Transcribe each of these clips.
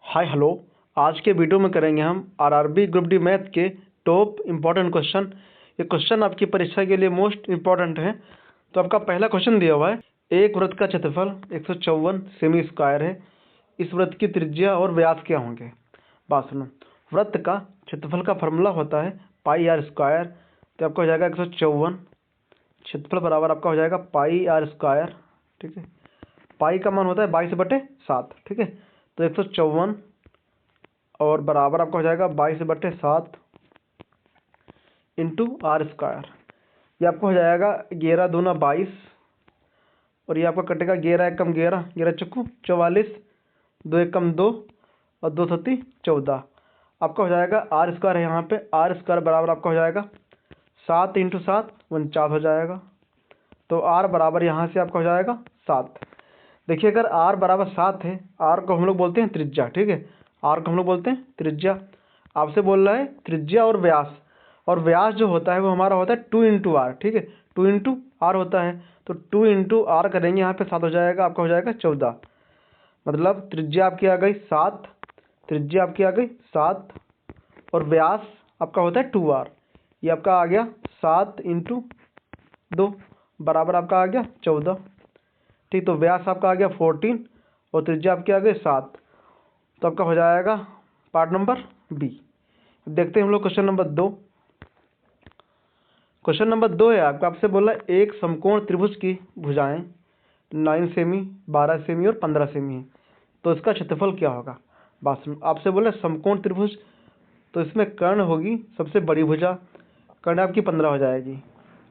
Hi hello. आज के video में करेंगे हम आरआरबी ग्रुप डी मैथ के टॉप इम्पॉर्टेंट क्वेश्चन। ये क्वेश्चन आपकी परीक्षा के लिए मोस्ट इम्पॉर्टेंट है। तो आपका पहला क्वेश्चन दिया हुआ है, एक वृत्त का क्षेत्रफल 154 सेमी स्क्वायर है, इस वृत्त की त्रिज्या और व्यास क्या होंगे। बात सुनो, वृत्त का क्षेत्रफल का फॉर्मूला होता है पाई आर स्क्वायर। तो आपका हो जाएगा 154 क्षेत्रफल बराबर आपका हो जाएगा पाई आर स्क्वायर। ठीक है, पाई का मान होता है 22/7। ठीक है, तो 154 और बराबर आपका हो जाएगा 22/7 इंटू आर स्क्वायर। ये आपको हो जाएगा 11 दूना 22 और ये आपका कटेगा 11 एकम 11, 11 चक्कू 44, 2 एकम 2 और 2 सत्ती 14। आपका हो जाएगा आर स्क्वायर है यहाँ पे, आर स्क्वायर बराबर आपका हो जाएगा 7 इंटू 7 49 हो जाएगा। तो आर बराबर यहाँ से आपका हो जाएगा 7। देखिए, अगर आर बराबर 7 है, आर को हम लोग बोलते हैं त्रिज्या। ठीक है, आर को हम लोग बोलते हैं त्रिज्या। आपसे बोल रहा है त्रिज्या और व्यास, और व्यास जो होता है वो हमारा होता है 2 इंटू आर। ठीक है, 2 इंटू आर होता है, तो 2 इंटू आर करेंगे यहाँ पे 7 हो जाएगा, आपका हो जाएगा 14। मतलब त्रिज्या आपकी आ गई 7, त्रिज्या आपकी आ गई 7 और व्यास आपका होता है 2r। ये आपका आ गया 7 इंटू 2 बराबर आपका आ गया 14। ठीक, तो व्यास आपका आ गया 14 और त्रिज्या आपकी आ गई 7। तो आपका हो जाएगा पार्ट नंबर बी। देखते हैं हम लोग क्वेश्चन नंबर 2। क्वेश्चन नंबर 2 है आपका, आपसे बोला एक समकोण त्रिभुज की भुजाएं 9 सेमी, 12 सेमी और 15 सेमी है, तो इसका क्षेत्रफल क्या होगा। बात सुनो, आपसे बोला समकोण त्रिभुज, तो इसमें कर्ण होगी सबसे बड़ी भुजा, कर्ण आपकी 15 हो जाएगी,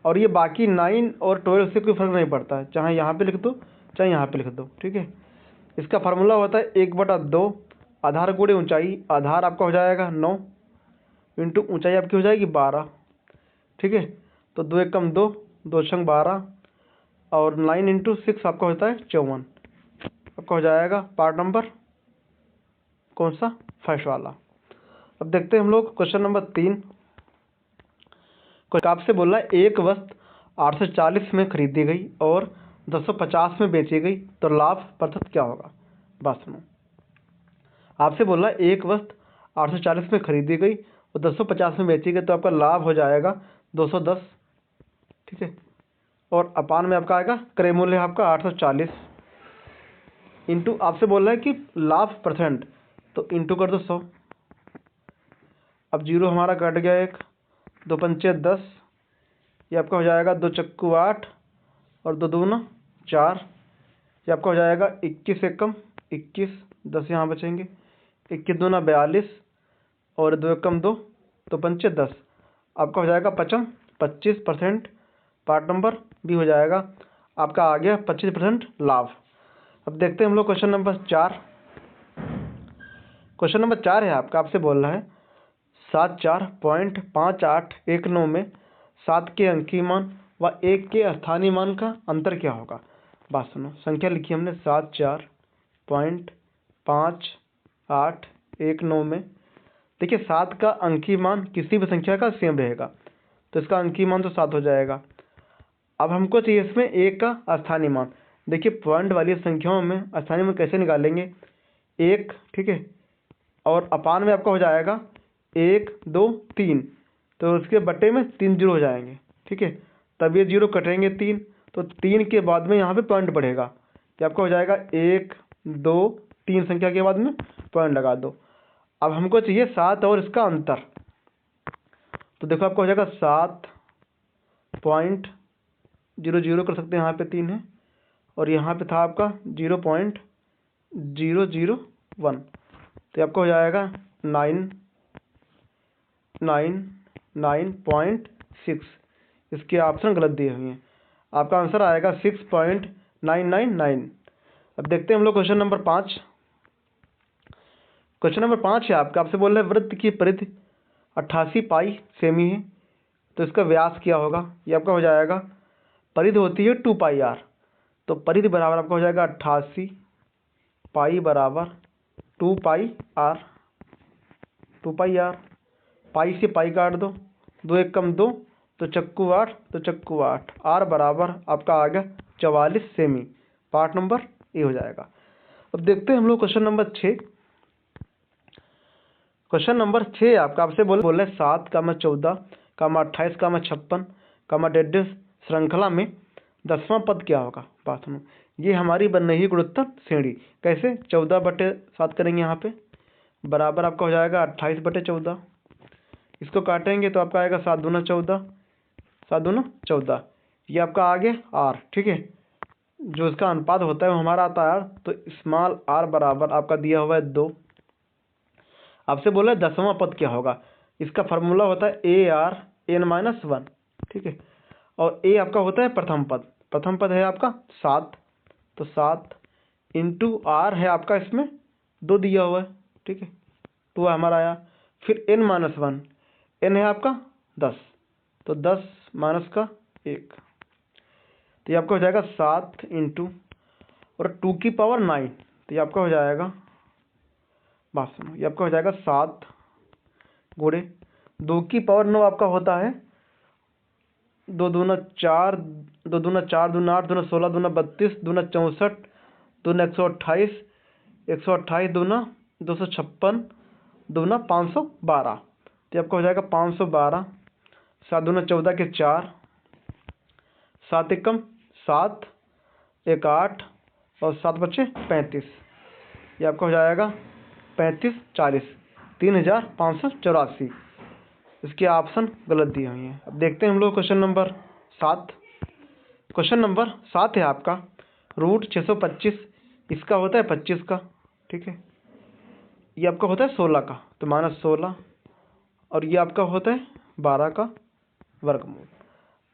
और ये बाकी 9 और 12 से कोई फर्क नहीं पड़ता है, चाहे यहाँ पे लिख दो चाहे यहाँ पे लिख दो। ठीक है, इसका फार्मूला होता है 1/2 आधार गुणे ऊंचाई। आधार आपका हो जाएगा 9 इंटू ऊंचाई आपकी हो जाएगी 12। ठीक है, तो 2 एकम 2, 2 छंग 12 और 9 इंटू 6 आपका होता है 54। आपका हो जाएगा पार्ट नंबर कौन सा, फर्स्ट वाला। अब देखते हैं हम लोग क्वेश्चन नंबर 3। आपसे बोला एक वस्तु 840 में खरीदी गई और 250 में बेची गई, तो लाभ प्रतिशत क्या होगा। बात सुनो, आपसे बोला एक वस्तु 840 में खरीदी गई और 250 में बेची गई, तो आपका लाभ हो जाएगा 210। ठीक है, और अपान में आपका आएगा क्रय मूल्य आपका 840 इंटू आपसे बोला है कि लाभ परसेंट, तो इंटू कर दो 100। अब जीरो हमारा कट गया, एक 2 पंचे 10, ये आपका हो जाएगा 2 चक्कू 8 और 2 दूना 4। ये आपका हो जाएगा 21 एकम 21, 10 यहाँ बचेंगे, 21 दूना 42 और 2 एकम 2, तो पंचे 10। आपका हो जाएगा 25%। पार्ट नंबर बी हो जाएगा, आपका आ गया 25% लाभ। अब देखते हैं हम लोग क्वेश्चन नंबर 4। क्वेश्चन नंबर 4 है आपका, आपसे बोल रहा है 74.5819 में 7 के अंकीय मान व 1 के स्थानीय मान का अंतर क्या होगा। बात सुनो, संख्या लिखी हमने 74.5819 में। देखिए, 7 का अंकीय मान किसी भी संख्या का सेम रहेगा, तो इसका अंकीय मान तो 7 हो जाएगा। अब हमको चाहिए इसमें 1 का स्थानीय मान। देखिए, पॉइंट वाली संख्याओं में स्थानीय मान कैसे निकालेंगे, 1। ठीक है, और अपान में आपका हो जाएगा 1 2 3, तो उसके बट्टे में 3 जीरो हो जाएंगे। ठीक है, तब ये जीरो कटेंगे 3, तो 3 के बाद में यहाँ पे पॉइंट बढ़ेगा, तो आपका हो जाएगा 1 2 3 संख्या के बाद में पॉइंट लगा दो। अब हमको चाहिए 7 और इसका अंतर, तो देखो आपका हो जाएगा 7.00 कर सकते हैं, यहाँ पे 3 है और यहाँ पे था आपका 0.001, तो आपका हो जाएगा 999.6। इसके ऑप्शन गलत दिए हुए हैं, आपका आंसर आएगा 6.999। अब देखते हैं हम लोग क्वेश्चन नंबर 5। क्वेश्चन नंबर 5 है आपका, आपसे बोल रहे हैं वृत्त की परिधि 88 पाई सेमी है, तो इसका व्यास क्या होगा। ये आपका हो जाएगा, परिधि होती है 2 पाई आर, तो परिधि बराबर आपका हो जाएगा 88 पाई बराबर 2 पाई आर। 2 पाई आर, पाई से पाई काट दो, 2 एकम 2, तो चक्कू 8, तो चक्कू 8। आर बराबर आपका आ गया 44 सेमी। पार्ट नंबर ए हो जाएगा। अब देखते हैं हम लोग क्वेश्चन नंबर 6। क्वेश्चन नंबर 6 आपका आपसे बोले 7, 14, 28, 56, 33 श्रृंखला में 10वां पद क्या होगा। बात सुनो, ये हमारी बन रही है गुणोत्तर श्रेणी। कैसे? 14/7 करेंगे यहाँ पे, बराबर आपका हो जाएगा 28/14। इसको काटेंगे तो आपका आएगा 7 दूना 14, 7 दूना 14। ये आपका आगे आर, ठीक है, जो इसका अनुपात होता है वो हमारा आता है आर। तो स्मॉल आर बराबर आपका दिया हुआ है 2। आपसे बोला है 10वां पद क्या होगा। इसका फार्मूला होता है AR(n-1), ठीक है, और ए आपका होता है प्रथम पद। प्रथम पद है आपका 7, तो 7 इंटू आर है आपका, इसमें 2 दिया हुआ है, ठीक है, 2 हमारा आया। फिर n-1, n है आपका 10, तो 10 माइनस का 1, तो ये आपका हो जाएगा 7 इंटू और 2 की पावर 9, तो ये आपका हो जाएगा, बात सुनो, ये आपका हो जाएगा 7 गुणे 2 की पावर 9 आपका होता है 2 दूना 4, 2 दूना 4, दूना 8, दूना 16, दूना 32, दूना 64, दूना 128, 128 दूना 256, दूना 512, तो आपका हो जाएगा 512। 7 दूना 14 के 4, 7 एकम 7, 1 8 और 7 बचे 35, ये आपका हो जाएगा 35 40, 3584। इसके ऑप्शन गलत दिए हुए हैं। अब देखते हैं हम लोग क्वेश्चन नंबर 7। क्वेश्चन नंबर 7 है आपका √625, इसका होता है 25 का, ठीक है, ये आपका होता है 16 का, तो -16, और ये आपका होता है 12 का वर्गमूल।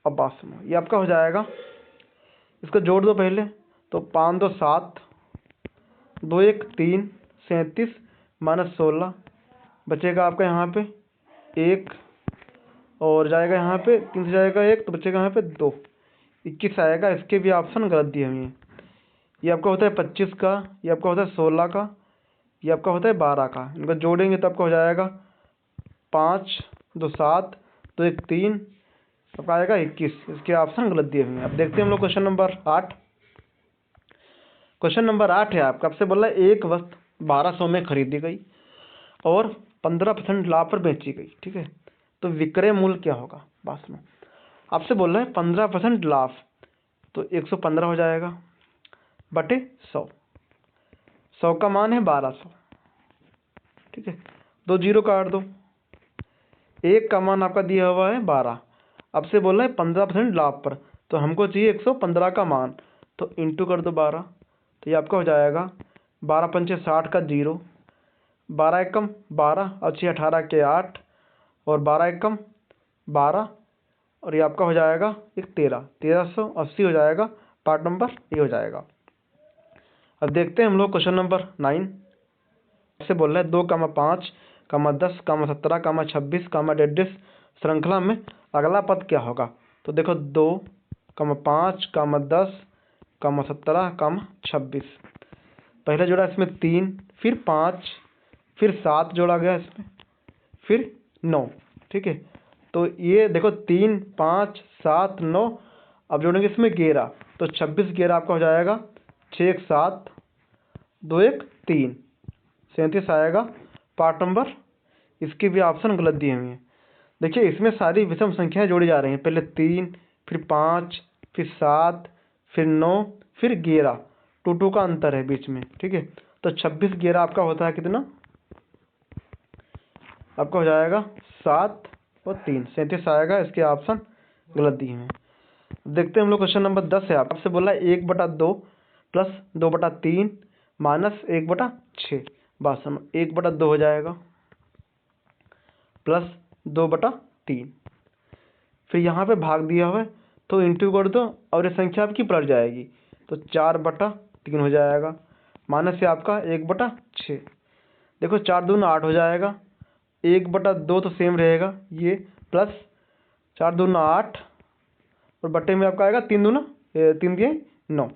अब बात सुनो, ये आपका हो जाएगा, इसको जोड़ दो पहले, तो 5 2 7, 2 1 3, 37 -16, बचेगा आपका यहाँ पे 1, और जाएगा यहाँ पे 3 से जाएगा 1, तो बचेगा यहाँ पे 2, 21 आएगा। इसके भी ऑप्शन गलत दिए हुए हैं। ये आपका होता है 25 का, ये आपका होता है 16 का, ये आपका होता है 12 का। इनको जोड़ेंगे तो आपका हो जाएगा 5 2 7, 2 1 3, आपका आएगा 21। इसके ऑप्शन गलत दिए हुए हैं। अब देखते हैं हम लोग क्वेश्चन नंबर 8। क्वेश्चन नंबर 8 है आपका, आपसे बोला एक वस्तु 1200 में खरीदी गई और 15% लाभ पर बेची गई, ठीक है, तो विक्रय मूल्य क्या होगा। बात में आपसे बोल रहे हैं 15% लाभ, तो 115 हो जाएगा बटे 100। 100 का मान है 1200, ठीक है, 2 जीरो काट दो। 1 का मान आपका दिया हुआ है 12, अब से बोल रहे हैं 15% लाभ पर, तो हमको चाहिए 115 का मान, तो इंटू कर दो 12, तो ये आपका हो जाएगा 12 पंचे 60 का 0, 12 एकम 12 और 6 18 के 8, और 12 एकम 12, और ये आपका हो जाएगा एक 1380 हो जाएगा। पार्ट नंबर ए हो जाएगा। अब देखते हैं हम लोग क्वेश्चन नंबर 9 से बोल रहे हैं 2, 5, 10, 17, 26, 33 श्रृंखला में अगला पद क्या होगा। तो देखो 2, 5, 10, 17, 26, पहले जोड़ा इसमें 3, फिर 5, फिर 7 जोड़ा गया इसमें, फिर 9, ठीक है, तो ये देखो 3 5 7 9, अब जोड़ेंगे इसमें 11, तो 26 11 आपका हो जाएगा 6 1 7, 2 1 3, 37 आएगा। पार्ट नंबर इसके भी ऑप्शन गलत दिए हुए हैं। देखिए इसमें सारी विषम संख्याएं जोड़ी जा रही हैं, पहले 3, फिर 5, फिर 7, फिर 9, फिर 11, 2 का अंतर है बीच में, ठीक है, तो 26 11 आपका होता है कितना, आपका हो जाएगा 7 और 3, 37 आएगा। इसके ऑप्शन गलत दिए हैं। देखते हैं हम लोग क्वेश्चन नंबर 10 है आपसे बोला 1/2 प्लस 2/3 माइनस 1/6, बात सुनो 1/2 हो जाएगा प्लस 2/3, फिर यहाँ पे भाग दिया हुआ है तो इंटू कर दो और ये संख्या आपकी पलट जाएगी, तो 4/3 हो जाएगा, माइनस से आपका 1/6। देखो 4 दूना 8 हो जाएगा, 1/2 तो सेम रहेगा ये, प्लस 4 दूना 8 और बट्टे में आपका आएगा 3 दूना 3 दिए 9,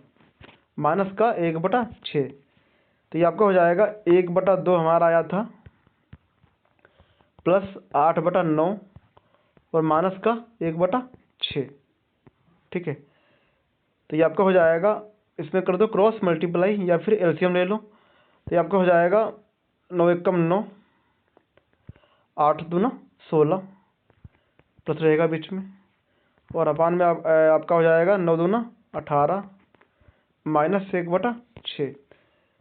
माइनस का 1/6, तो ये आपका हो जाएगा 1/2 हमारा आया था प्लस 8/9 और माइनस का 1/6, ठीक है, तो ये आपका हो जाएगा, इसमें कर दो क्रॉस मल्टीप्लाई या फिर एलसीएम ले लो, तो ये आपका हो जाएगा 9 एकम 9, 8 दूना 16 प्लस रहेगा बीच में, और अपान में आपका हो जाएगा 9 दूना 18 माइनस 1/6।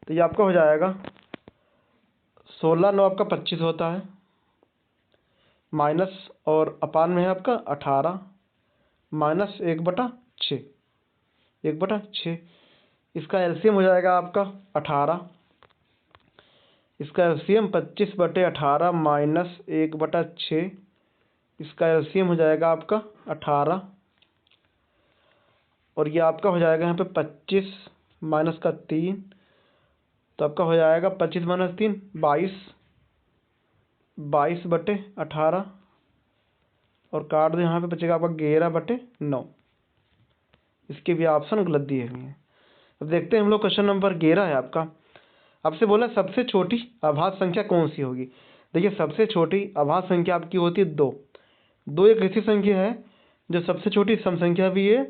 तो ये आपका हो जाएगा 16 9 आपका 25 होता है, माइनस और अपान में है आपका 18 माइनस 1/6, 1/6। इसका एलसीएम हो जाएगा आपका 18, इसका एलसीएम 25/18 माइनस 1/6, इसका एलसीएम हो जाएगा आपका 18, और ये आपका हो जाएगा यहाँ पे 25 माइनस का 3, तो आपका हो जाएगा 25 माइनस 3 22, 22/18, और काट दो, यहाँ पे बचेगा आपका 11/9। इसके भी ऑप्शन गलत दिए हुए हैं। अब देखते हैं हम लोग, क्वेश्चन नंबर 11 है आपका। आपसे बोला सबसे छोटी अभाज्य संख्या कौन सी होगी। देखिए सबसे छोटी अभाज्य संख्या आपकी होती है 2। 2 एक ऐसी संख्या है जो सबसे छोटी सम संख्या भी है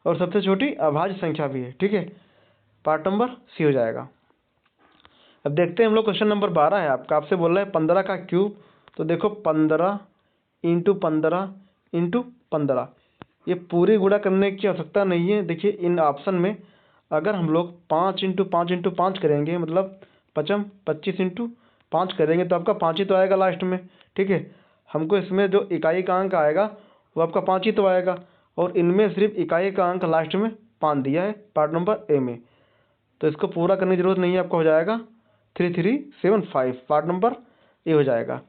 और सबसे छोटी अभाज्य संख्या भी है, ठीक है। पार्ट नंबर सी हो जाएगा। अब देखते हैं हम लोग, क्वेश्चन नंबर 12 है आपका। आपसे बोल रहा है 15 का क्यूब। तो देखो 15 इंटू 15 इंटू 15, ये पूरी गुणा करने की आवश्यकता नहीं है। देखिए इन ऑप्शन में अगर हम लोग 5 इंटू 5 इंटू 5 करेंगे, मतलब 25 इंटू 5 करेंगे, तो आपका 5 ही तो आएगा लास्ट में, ठीक है। हमको इसमें जो इकाई का अंक आएगा वो आपका 5 ही तो आएगा, और इनमें सिर्फ इकाई का अंक लास्ट में 5 दिया है पार्ट नंबर ए में, तो इसको पूरा करने की जरूरत नहीं है। आपको हो जाएगा 3375, पार्ट नंबर ए हो जाएगा।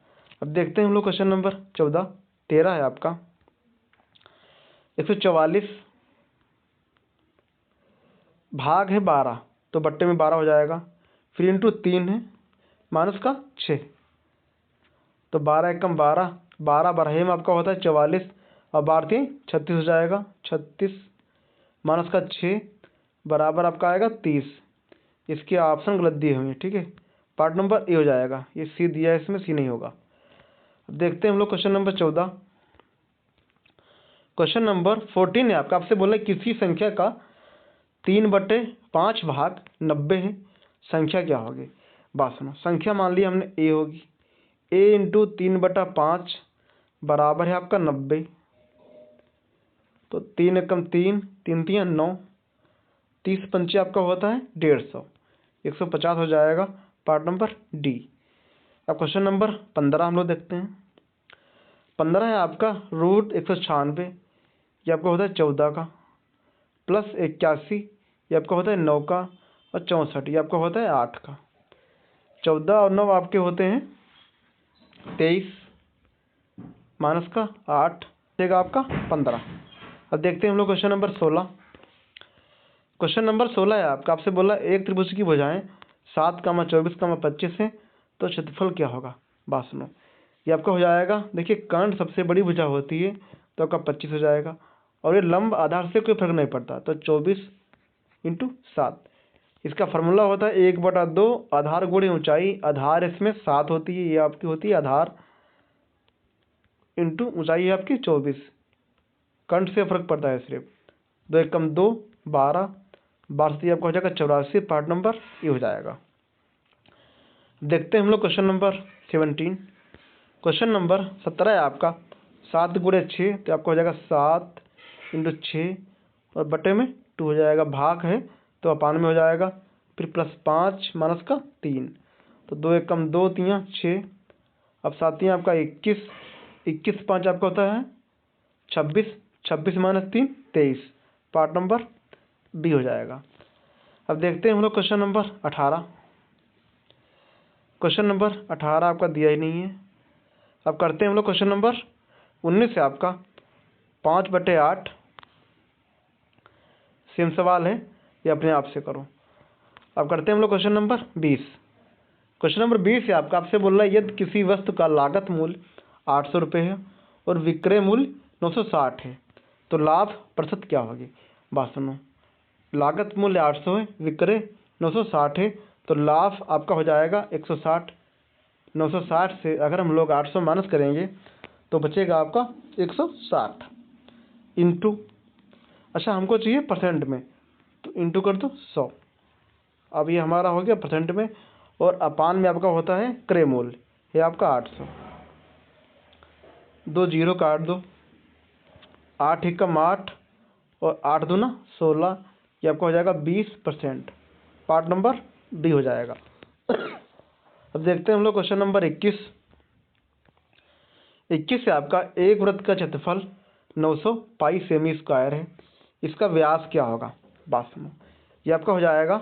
अब देखते हैं हम लोग क्वेश्चन नंबर 13 है आपका। 144 भाग है 12, तो बट्टे में 12 हो जाएगा, फिर इंटू 3 है माइनस का 6, तो 12 एकम 12, 12 बरहे में आपका होता है 44, और 12 3 36 हो जाएगा। 36 माइनस का 6 बराबर आपका आएगा 30। इसके ऑप्शन गलत दिए हुए हैं, ठीक है। पार्ट नंबर ए हो जाएगा, ये सी दिया है, इसमें सी नहीं होगा। अब देखते हैं हम लोग क्वेश्चन नंबर 14। क्वेश्चन नंबर 14 है आपका। आपसे बोला किसी संख्या का 3/5 भाग 90 है, संख्या क्या होगी। बात सुनो, संख्या मान ली हमने ए होगी, ए इंटू 3/5 बराबर है आपका 90, तो 3 एकम 3, 3 3 9, 30 पंचे आपका होता है 150, 150 हो जाएगा, पार्ट नंबर डी। अब क्वेश्चन नंबर 15 हम लोग देखते हैं। 15 है आपका रूट 196, ये आपका होता है 14 का, प्लस 81 ये आपका होता है 9 का, और 64 ये आपका होता है 8 का। 14 और 9 आपके होते हैं 23, माइनस का 8 देगा आपका 15। अब देखते हैं हम लोग क्वेश्चन नंबर 16। क्वेश्चन नंबर 16 है आपका। आपसे बोला एक त्रिभुज की भुजाएं 7, 24, 25 है, तो क्षेत्रफल क्या होगा। बात सुनो, ये आपका हो जाएगा, देखिए कर्ण सबसे बड़ी भुजा होती है, तो आपका 25 हो जाएगा, और ये लंब आधार से कोई फर्क नहीं पड़ता, तो 24 इंटू 7। इसका फार्मूला होता है 1/2 आधार गुणे ऊंचाई। आधार इसमें 7 होती है, ये आपकी होती है आधार, इंटू ऊंचाई है आपकी 24। कर्ण से फर्क पड़ता है सिर्फ, 2 एकम 2 12, 12 से आपका हो जाएगा 84, पार्ट नंबर ये हो जाएगा। देखते हैं हम लोग क्वेश्चन नंबर 17। क्वेश्चन नंबर 17 है आपका। 7 गुणे 6, तो आपका हो जाएगा 7 इंटू 6, और बटे में 2 हो जाएगा, भाग है तो अपान में हो जाएगा, फिर प्लस 5 माइनस का 3, तो 2 एकम 2 3 6, अब 7 आपका 21, 21 5 आपका होता है 26, 26 माइनस 3 23, पार्ट नंबर बी हो जाएगा। अब देखते हैं हम लोग क्वेश्चन नंबर 18। क्वेश्चन नंबर 18 आपका दिया ही नहीं है। अब करते हैं हम लोग क्वेश्चन नंबर 19 है आपका। 5/8 सेम सवाल है, ये अपने आप से करो। अब करते हैं हम लोग क्वेश्चन नंबर 20। क्वेश्चन नंबर 20 है आपका। आपसे बोल रहा है यदि किसी वस्तु का लागत मूल्य 800 रुपये है और विक्रय मूल्य 960 है, तो लाभ प्रतिशत क्या होगी। बात सुनो, लागत मूल्य 800 है, विक्रय 960 है, तो लाभ आपका हो जाएगा 160। 960 से अगर हम लोग 800 माइनस करेंगे तो बचेगा आपका 160 इंटू, अच्छा हमको चाहिए परसेंट में, तो इंटू कर दो 100। अब ये हमारा हो गया परसेंट में, और अपान में आपका होता है क्रय मूल्य, ये आपका 800। दो जीरो काट दो, 8 एकम 8 और 8 दूना 16, ये आपका हो जाएगा 20%। पार्ट नंबर डी हो जाएगा। अब देखते हैं हम लोग क्वेश्चन नंबर 21। 21 से आपका एक वृत्त का क्षेत्रफल 900 पाई सेमी स्क्वायर है, इसका व्यास क्या होगा? बात सुनो, ये आपका हो जाएगा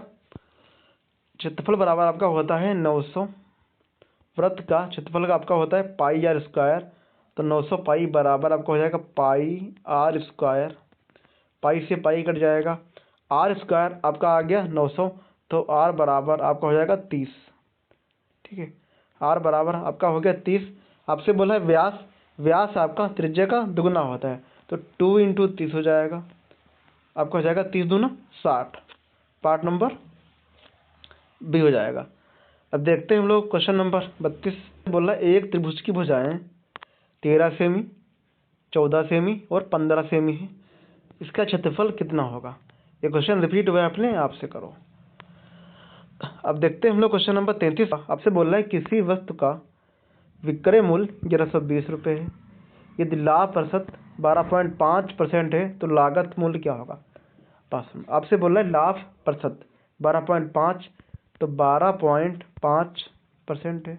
क्षेत्रफल बराबर आपका होता है 900, वृत्त का क्षेत्रफल का आपका होता है पाई आर स्क्वायर, तो 900 पाई बराबर आपका हो जाएगा पाई आर स्क्वायर, पाई से पाई कट जाएगा, आर स्क्वायर आपका आ गया 900, तो आर बराबर आपका हो जाएगा 30। ठीक है, आर बराबर आपका हो गया 30। आपसे बोला है व्यास, व्यास आपका त्रिज्या का दुगुना होता है, तो 2 इंटू 30 हो जाएगा, आपका हो जाएगा 30 दूना 60। पार्ट नंबर बी हो जाएगा। अब देखते हैं हम लोग क्वेश्चन नंबर 32। बोला एक त्रिभुज की भुजाएं 13 सेमी, 14 सेमी और 15 सेमी है, इसका क्षेत्रफल कितना होगा? ये क्वेश्चन रिपीट हुआ है, अपने आपसे करो। अब देखते हैं हम लोग क्वेश्चन नंबर 33। आपसे बोल रहा है किसी वस्तु का विक्रय मूल्य 1120 रुपये है, यदि लाभ प्रतिशत 12.5% है तो लागत मूल्य क्या होगा? पास आपसे बोल रहा है लाभ प्रतिशत 12.5, तो 12.5% है,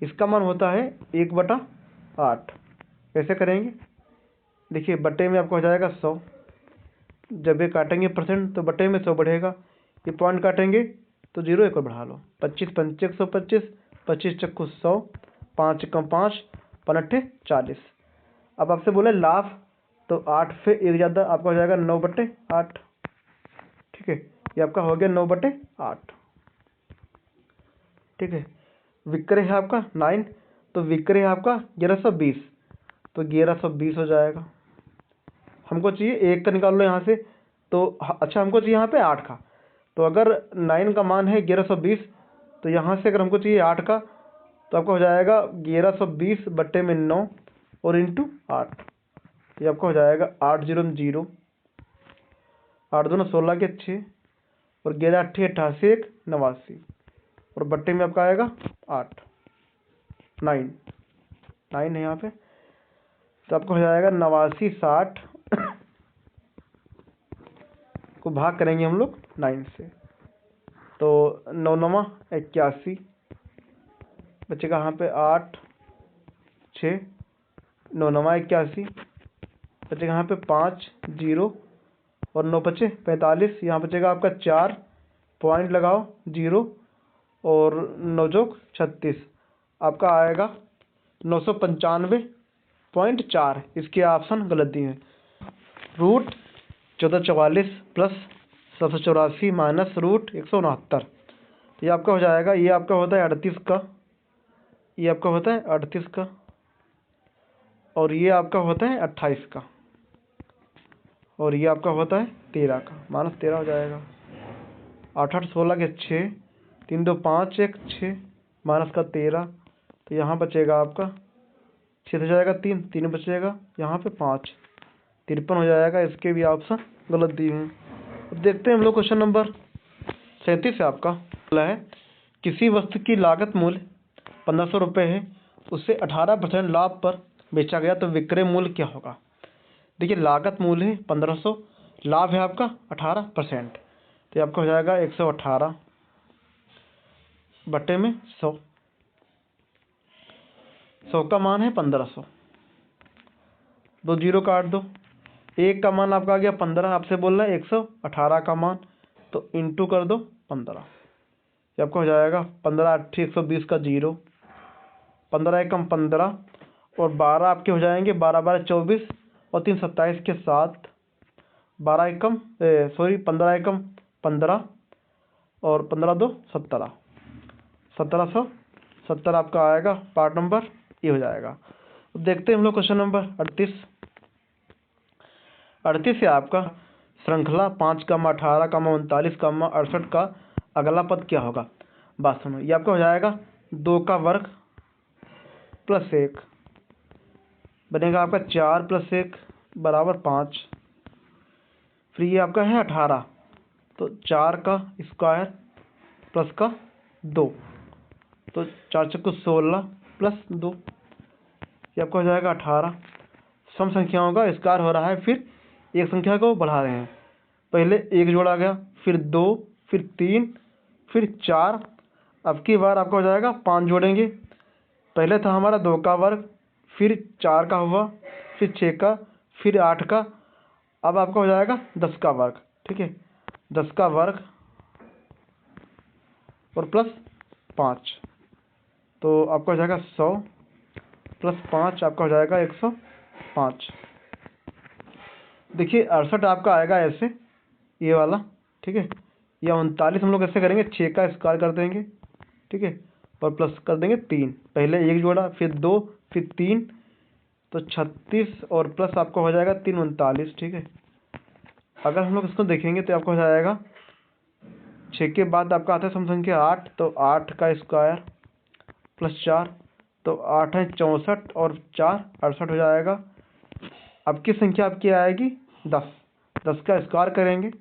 इसका मान होता है 1/8। कैसे करेंगे? देखिए बटे में आपको हो जाएगा 100, जब ये काटेंगे परसेंट तो बटे में 100 बढ़ेगा, ये पॉइंट काटेंगे तो 0 एक और बढ़ा लो, 25 पंचे 125, 25 चक्कू 100, 5 कम 5, 5 40। अब आपसे बोले लाभ, तो 8 से 1 ज़्यादा आपका हो जाएगा 9/8। ठीक है, ये आपका हो गया 9/8। ठीक है, विक्रय है आपका 9, तो विक्रय है आपका 1120, तो 1120 हो जाएगा। हमको चाहिए 1 का निकाल लो यहाँ से, तो अच्छा हमको चाहिए यहाँ पे 8 का, तो अगर 9 का मान है 1120, तो यहाँ से अगर हमको चाहिए 8 का, तो आपका हो जाएगा 1120 बट्टे में 9 और इंटू 8, ये आपका हो जाएगा 8 0 0, 8 दूना 16 के 6 और 11 8 88 1 89, और बट्टे में आपका आएगा 8 9 9 है यहाँ पे, तो आपको हो जाएगा 89 60 को भाग करेंगे हम लोग 9 से, तो 9 9 81 बचेगा यहाँ पे 8 6, 9 9 81 बचेगा यहाँ पे 5 0 और 9 बचे 45, यहाँ बचेगा आपका 4, पॉइंट लगाओ 0 और 9 जोक 36, आपका आएगा 995.4। इसके ऑप्शन गलत दिए हैं। रूट 1444 प्लस 784 माइनस रूट 169, तो ये आपका हो जाएगा, ये आपका होता है 38 का, ये आपका होता है 38 का, और ये आपका होता है 28 का, और ये आपका होता है 13 का, माइनस 13 हो जाएगा। 8 8 16 के 6, 3 2 5 1 6 माइनस का 13, तो यहाँ बचेगा आपका 6 हो जाएगा 3 3 बचेगा यहाँ पे 5, 53 हो जाएगा। इसके भी ऑप्शन गलत दिए हैं। अब देखते हैं हम लोग क्वेश्चन नंबर 37 से आपका बोला है किसी वस्तु की लागत मूल्य 1500 रुपये है, उससे 18% लाभ पर बेचा गया तो विक्रय मूल्य क्या होगा? देखिए लागत मूल्य है 1500, लाभ है आपका 18%, तो ये आपका हो जाएगा 118 बट्टे में 100, 100 का मान है 1500, 2 0 काट दो, 1 का मान आपका आ गया 15, आपसे बोल रहा है 118 का मान, तो इंटू कर दो 15, ये आपका हो जाएगा 15 8 120 का 0, 15 एकम 15 और 12 आपके हो जाएंगे 12 12 24 और 3 27 के 7, 12 एकम 15 एकम 15 और 15 2 17, 1770 आपका आएगा। पार्ट नंबर ये हो जाएगा। अब देखते हैं हम लोग क्वेश्चन नंबर 38। 38 से आपका श्रृंखला 5 का 18 का 39 का 68 का अगला पद क्या होगा? बात सुनो, ये आपका हो जाएगा 2 का वर्ग प्लस 1 बनेगा आपका 4 प्लस 1 बराबर 5, फिर ये आपका है 18, तो 4 का स्क्वायर प्लस का 2, तो 4 चक्कू 16 प्लस 2, ये आपका हो जाएगा 18। सम संख्याओं का स्क्वायर हो रहा है, फिर एक संख्या को बढ़ा रहे हैं। पहले 1 जोड़ा गया, फिर 2, फिर 3, फिर 4। अब की बार आपका हो जाएगा 5 जोड़ेंगे। पहले था हमारा 2 का वर्ग, फिर 4 का हुआ, फिर 6 का, फिर 8 का। अब आपका हो जाएगा 10 का वर्ग। ठीक है, 10 का वर्ग और प्लस 5, तो आपका हो जाएगा 100 प्लस 5 आपका हो जाएगा 105। देखिए 68 आपका आएगा ऐसे, ये वाला। ठीक है, या 39 हम लोग ऐसे करेंगे, 6 का स्क्वायर कर देंगे। ठीक है, और प्लस कर देंगे 3। पहले 1 जोड़ा, फिर 2, फिर 3, तो 36 और प्लस आपका हो जाएगा 3 39। ठीक है, अगर हम लोग इसको देखेंगे तो आपका हो जाएगा 6 के बाद आपका आता है सम संख्या 8, तो 8 का स्क्वायर प्लस 4, तो 8 है 64 और 4 68 हो जाएगा। अब की संख्या आपकी आएगी 10। 10 का स्क्वायर करेंगे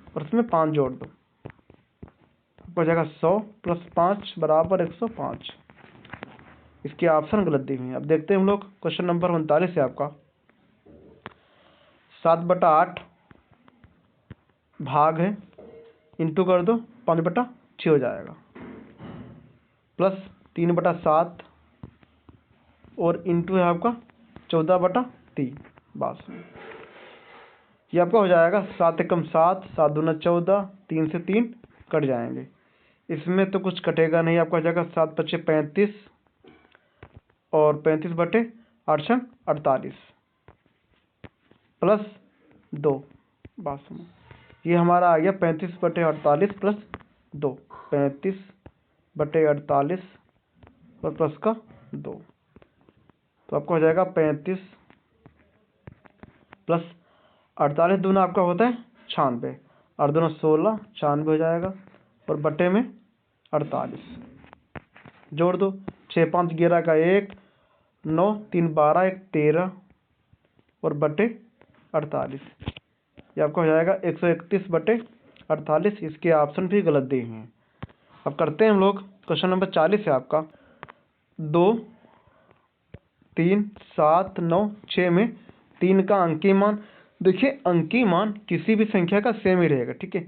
और उसमें 5 जोड़ दो, हो जाएगा 100 प्लस 5 बराबर 105। इसके ऑप्शन गलत दी हुई हैं। अब देखते हैं हम लोग क्वेश्चन नंबर 39 है आपका। 7/8 भाग है, इंटू कर दो 5/6 हो जाएगा, प्लस 3/7 और इंटू है आपका 14/3। बस ये आपका हो जाएगा 7 एकम 7, 7 दूना 14, 3 से 3 कट जाएंगे। इसमें तो कुछ कटेगा नहीं, आपका हो जाएगा 7 × 5 = 35 और 35/8 = 48 प्लस 2। बस ये हमारा आ गया 35/48 प्लस 2, 35/48 और प्लस का 2, तो आपका हो जाएगा 35 प्लस 48 दूना आपका होता है 96 और दोनों 16, 96 हो जाएगा और बटे में 48 जोड़ दो। 6 5 11 का 1, 9 3 12 1 13 और बटे 48। ये आपका हो जाएगा 131/48। इसके ऑप्शन भी गलत दिए हैं। अब करते हैं हम लोग क्वेश्चन नंबर 40 है आपका। 2 3 7 9 6 में 3 का अंकीय मान। देखिए अंकीय मान किसी भी संख्या का सेम ही रहेगा। ठीक है,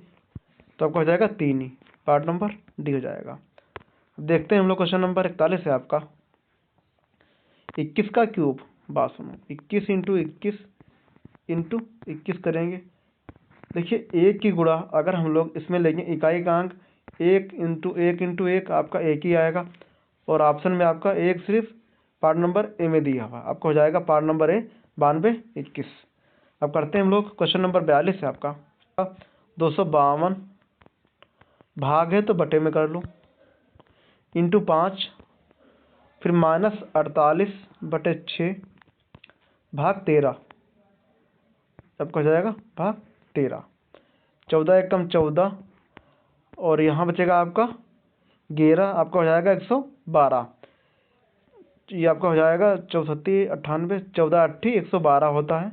तो आपका हो जाएगा 3 ही, पार्ट नंबर डी हो जाएगा। अब देखते हैं हम लोग क्वेश्चन नंबर 41 है आपका। 21 का क्यूब। बात सुनो, 21 × 21 × 21 करेंगे। देखिए एक की गुणा अगर हम लोग इसमें लेंगे इकाई का अंक 1 × 1 × 1 आपका 1 ही आएगा, और ऑप्शन में आपका 1 सिर्फ पार्ट नंबर ए में दिया हुआ, आपका हो जाएगा पार्ट नंबर ए 92 21। अब करते हैं हम लोग क्वेश्चन नंबर 42 है आपका। 252 भाग है तो बटे में कर लो, इंटू 5, फिर -48/6 भाग 13, आपका हो जाएगा भाग 13। 14 एकम 14 और यहाँ बचेगा आपका 11, आपका हो जाएगा 112। ये आपका हो जाएगा 64 98, 14 8 112 होता है,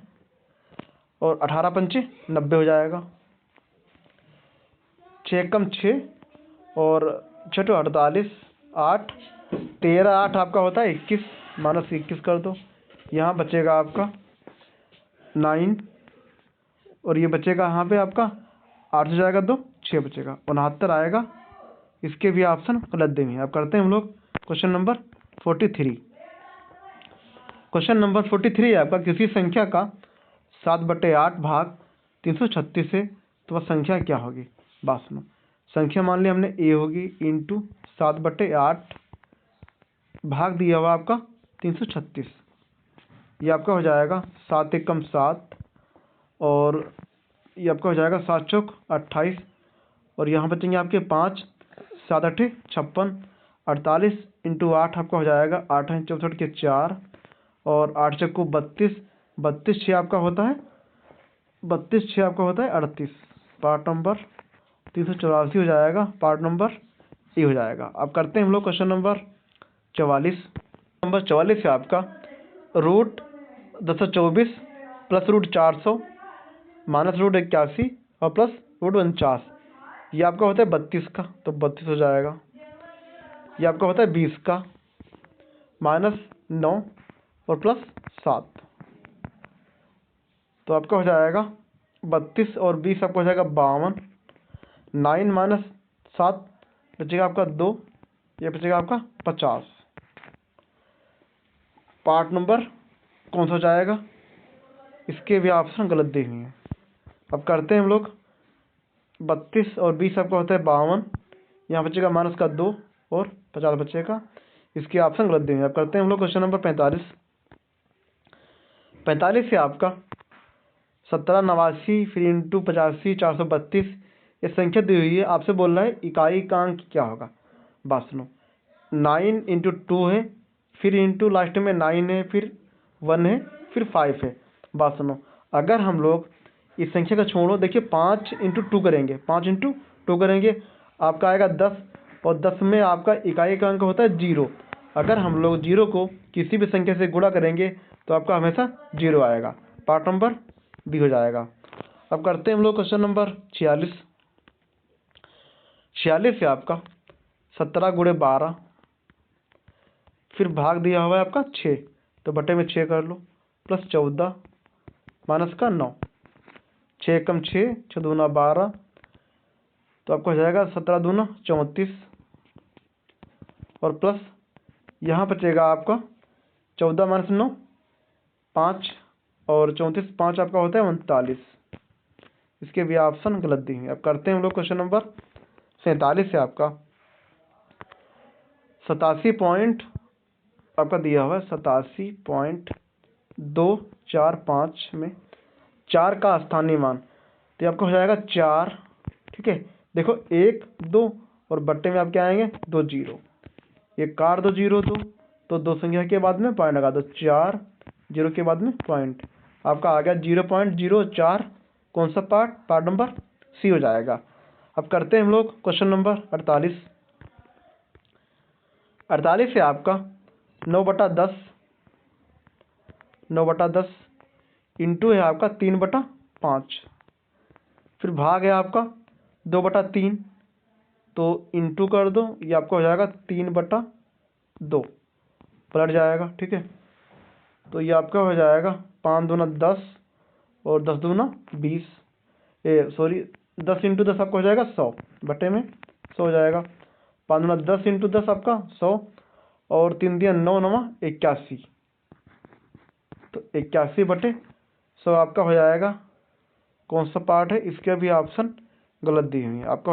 और 18 पंचे 90 हो जाएगा। 6 एकम 6 और 6 × 48, 8 13 8 आपका होता है 21, -21 कर दो। यहाँ बचेगा आपका 9 और ये बचेगा यहाँ पे आपका 8 हो जाएगा 2, 6 बचेगा 69 आएगा। इसके भी ऑप्शन गलत देंगे। अब करते हैं हम लोग क्वेश्चन नंबर 43। क्वेश्चन नंबर 43 है आपका। किसी संख्या का 7/8 भाग 336 है, तो वह संख्या क्या होगी? बात सुनो, संख्या मान लिया हमने ए होगी, इंटू 7/8 भाग दिया हुआ आपका 336। ये आपका हो जाएगा 7 एकम 7 और ये आपका हो जाएगा 7 चौक 28 और यहाँ बचेंगे आपके 5, 7 8 56, 48 × 8 आपका हो जाएगा 8 है 64 के 4 और 8 चक्कू 32, 32 6 आपका होता है 32 6 आपका होता है 38, पार्ट नंबर 384 हो जाएगा, पार्ट नंबर ए हो जाएगा। अब करते हैं हम लोग क्वेश्चन नंबर 44। नंबर 44 है आपका। √224 प्लस √400 माइनस √81 और प्लस √49, ये आपका होता है 32 का, तो 32 हो जाएगा। ये आपका होता है 20 का, -9 और प्लस 7, तो आपका हो जाएगा 32 और 20 आपका हो जाएगा 52। 9 माइनस 7 बचेगा आपका 2, ये बचेगा आपका 50। पार्ट नंबर कौन सा हो जाएगा? इसके भी ऑप्शन गलत दिए हुए हैं। अब करते हैं हम लोग। 32 और 20 आपका होता है 52, यहाँ बचेगा माइनस का 2 और 50 बचेगा। इसके ऑप्शन गलत दिए हुए हैं। अब करते हैं हम लोग क्वेश्चन नंबर 45। 45 से आपका 1789 फिर इंटू 85 432 ये संख्या दी हुई है। आपसे बोल रहा है इकाई का अंक क्या होगा। बात सुनो, 9 इंटू 2 है, फिर इंटू लास्ट में 9 है, फिर 1 है, फिर 5 है। बात सुनो, अगर हम लोग इस संख्या का छोड़ो, देखिए 5 इंटू 2 करेंगे, 5 इंटू 2 करेंगे आपका आएगा 10, और 10 में आपका इकाई का अंक होता है 0। अगर हम लोग 0 को किसी भी संख्या से गुणा करेंगे तो आपका हमेशा 0 आएगा। पार्ट नंबर बी हो जाएगा। अब करते हैं हम लोग क्वेश्चन नंबर 46। 46 से आपका 17 गुणे 12, फिर भाग दिया हुआ है आपका 6, तो बटे में 6 कर लो, प्लस 14 माइनस का 9, 6 कम 6, 6 दूना 12, तो आपको हो जाएगा 17 दूना 34, और प्लस यहाँ बचेगा आपका 14 माइनस 9 5, और 34 5 आपका होता है 39। इसके भी ऑप्शन गलत दिए हैं। अब करते हैं हम लोग क्वेश्चन नंबर 47 से आपका 87 पॉइंट आपका दिया हुआ है 87.245 में 4 का स्थानीय मान, तो आपका हो जाएगा 4। ठीक है, देखो 1 2 और बट्टे में आप क्या आएंगे 2 0, ये कार 2 0 2, तो 2 संख्या के बाद में पॉइंट लगा दो, 4 0 के बाद में पॉइंट, आपका आ गया 0.04। कौन सा पार्ट? पार्ट नंबर सी हो जाएगा। अब करते हैं हम लोग क्वेश्चन नंबर 48। 48 से आपका 9/10, 9/10 इंटू है आपका 3/5, फिर भाग है आपका 2/3, तो इंटू कर दो, ये आपका हो जाएगा 3/2 पलट जाएगा। ठीक है, तो ये आपका हो जाएगा 5 दूना 10 और 10 दूना 20, 10 इंटू 10 आपका हो जाएगा 100, बटे में 100 हो जाएगा। 5 दूना 10 इंटू 10 आपका 100, और 3 दिया 9 9 81, तो 81/100 आपका हो जाएगा। कौन सा पार्ट है? इसके भी ऑप्शन गलत दिए हुए हैं आपका।